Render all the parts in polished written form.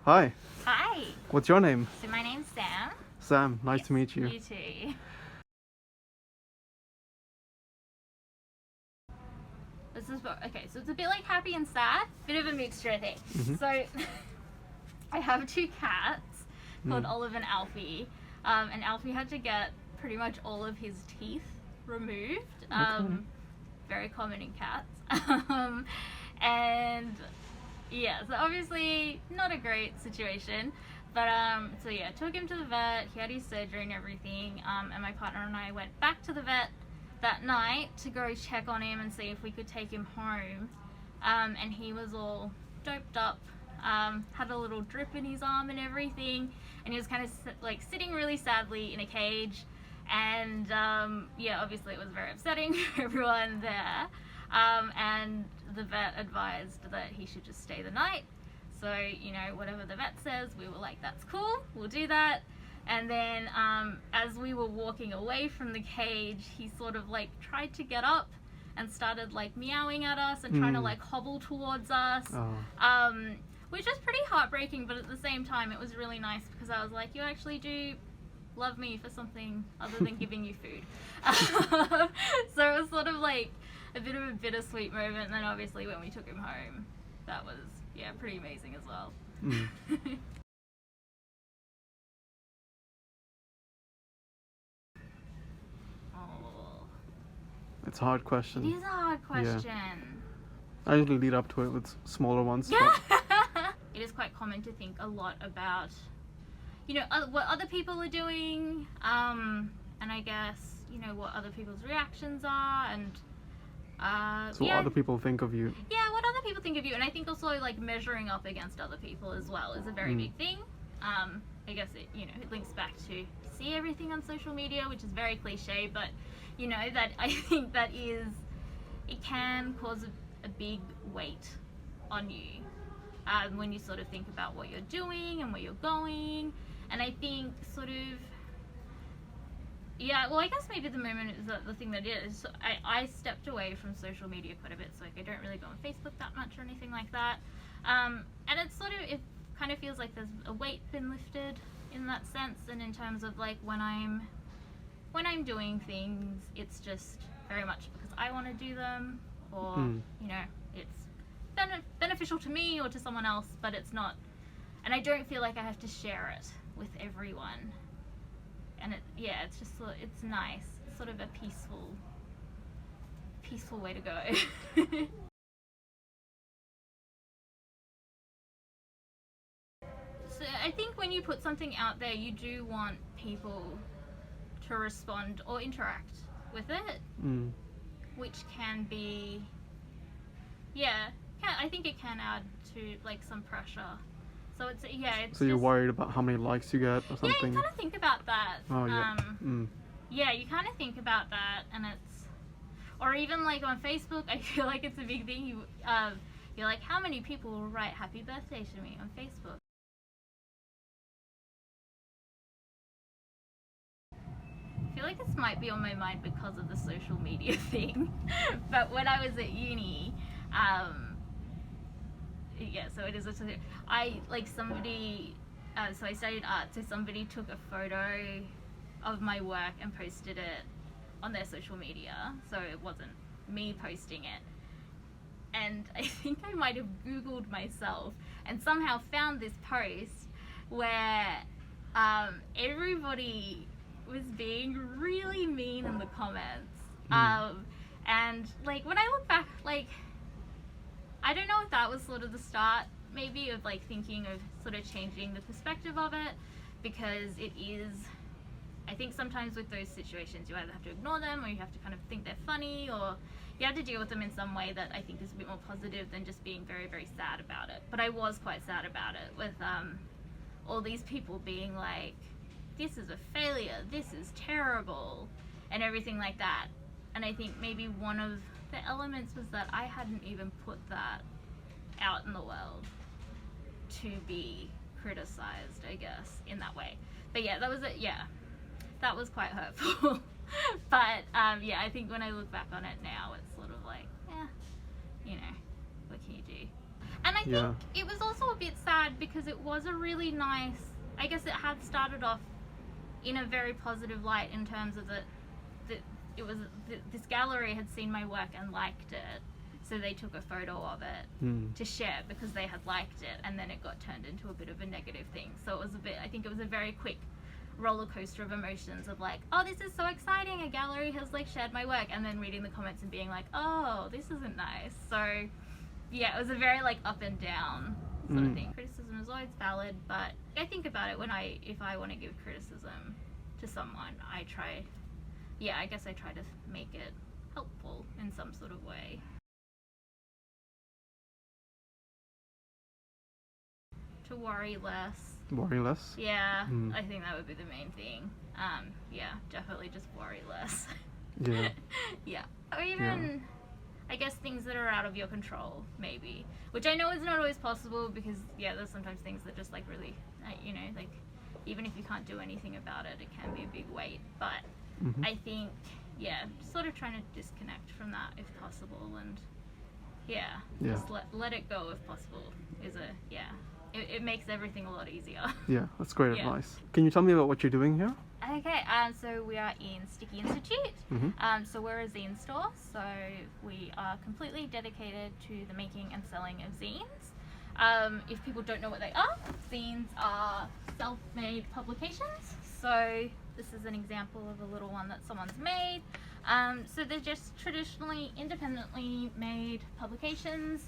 Hi, Hi, what's your name? so my name's Sam. Sam, nice Yes, to meet you. You too. Okay, so it's a bit like happy and sad, bit of a mixture, I think. So I have two cats called Olive and Alfie, and Alfie had to get pretty much all of his teeth removed. Very common in cats. And yeah, so obviously not a great situation. But so yeah, took him to the vet. He had his surgery and everything. And my partner and I went back to the vet that night to go check on him and see if we could take him home. And he was all doped up, had a little drip in his arm and everything. And he was kind of like sitting really sadly in a cage. And yeah, obviously it was very upsetting for everyone there. And the vet advised that he should just stay the night. So, you know, whatever the vet says, we were like, that's cool, we'll do that. And then as we were walking away from the cage, he sort of like tried to get up and started like meowing at us and trying to like hobble towards us, which was pretty heartbreaking, but at the same time it was really nice because I was like, you actually do love me for something other than giving you food. So it was sort of like a bit of a bittersweet moment. And then obviously when we took him home, that was, yeah, pretty amazing as well. Oh, It's a hard question. it is a hard question. I usually lead up to it with smaller ones. Yeah. It is quite common to think a lot about, you know, what other people are doing, and I guess, you know, what other people's reactions are, and So what other people think of you. Yeah, what other people think of you. And I think also like measuring up against other people as well is a very big thing. I guess it, you know, it links back to see everything on social media, which is very cliche, but you know, that I think that is, it can cause a big weight on you when you sort of think about what you're doing and where you're going. And I think sort of, yeah, well, I guess maybe the moment is the thing that is. So I stepped away from social media quite a bit, so like I don't really go on Facebook that much or anything like that. And it's sort of, it kind of feels like there's a weight been lifted in that sense, and in terms of like when I'm doing things, it's just very much because I want to do them, or you know, it's beneficial to me or to someone else, but it's not, and I don't feel like I have to share it with everyone. And yeah, it's just, it's nice. It's sort of a peaceful way to go. So I think when you put something out there, you do want people to respond or interact with it, which can be, yeah, I think it can add to like some pressure. So it's, yeah, it's So you're worried about how many likes you get or something? Yeah, you kind of think about that. Oh, yeah. Yeah, you kind of think about that, and it's, or even like on Facebook, I feel like it's a big thing. You're like, how many people will write happy birthday to me on Facebook? I feel like this might be on my mind because of the social media thing. But when I was at uni, yeah, so it is a, I like somebody, so I studied art, so somebody took a photo of my work and posted it on their social media, so it wasn't me posting it. And I think I might have Googled myself and somehow found this post where everybody was being really mean in the comments. And like when I look back, like, I don't know if that was sort of the start maybe of like thinking of sort of changing the perspective of it, because it is, I think sometimes with those situations you either have to ignore them or you have to kind of think they're funny, or you have to deal with them in some way that I think is a bit more positive than just being very, very sad about it. But I was quite sad about it with all these people being like, this is a failure, this is terrible, and everything like that. And I think maybe one of the elements was that I hadn't even put that out in the world to be criticized, I guess, in that way. But yeah, that was it. Yeah, that was quite hurtful. But yeah, I think when I look back on it now, it's sort of like, yeah, you know, what can you do? And I think Yeah. it was also a bit sad because it was a really nice, I guess it had started off in a very positive light in terms of that it was this gallery had seen my work and liked it, so they took a photo of it to share because they had liked it, and then it got turned into a bit of a negative thing. So it was I think it was a very quick roller coaster of emotions of like, oh, this is so exciting, a gallery has like shared my work, and then reading the comments and being like, oh, this isn't nice. So yeah, it was a very like up and down sort of thing. Criticism is always valid, but I think about it if I want to give criticism to someone, I guess I try to make it helpful in some sort of way. To worry less. Worry less. Yeah, I think that would be the main thing. Yeah, definitely just worry less. Yeah. Yeah. Or even, I guess, things that are out of your control, maybe. Which I know is not always possible because, yeah, there's sometimes things that just, like, really, you know, like, even if you can't do anything about it, it can be a big weight. But I think, yeah, sort of trying to disconnect from that if possible, and, just let it go if possible is it makes everything a lot easier. Yeah, that's great Yeah. advice. Can you tell me about what you're doing here? Okay, so we are in Sticky Institute. So we're a zine store, so we are completely dedicated to the making and selling of zines. If people don't know what they are, zines are self-made publications. So this is an example of a little one that someone's made. So they're just traditionally independently made publications.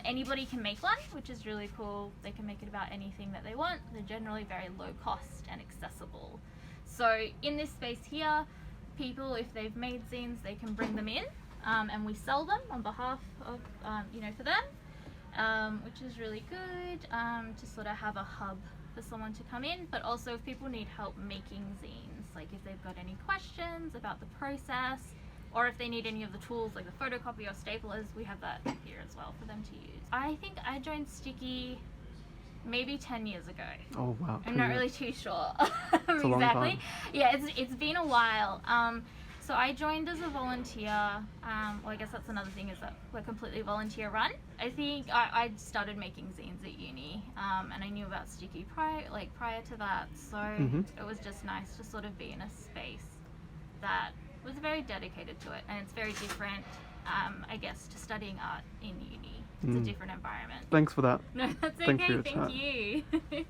Anybody can make one, which is really cool. They can make it about anything that they want. They're generally very low cost and accessible. So in this space here, people, if they've made zines, they can bring them in, and we sell them on behalf of, for them, which is really good, to sort of have a hub for someone to come in. But also if people need help making zines, like if they've got any questions about the process, or if they need any of the tools like the photocopy or staplers, we have that here as well for them to use. I think I joined Sticky maybe 10 years ago. Oh wow. I'm not really too sure It's a long exactly. time. Yeah, it's been a while. So I joined as a volunteer. Well, I guess that's another thing, is that we're completely volunteer run. I think I started making zines at uni, and I knew about Sticky prior to that. So it was just nice to sort of be in a space that was very dedicated to it, and it's very different, I guess, to studying art in uni. It's a different environment. Thanks for that. No, that's Thanks for okay. your Thank chat. you.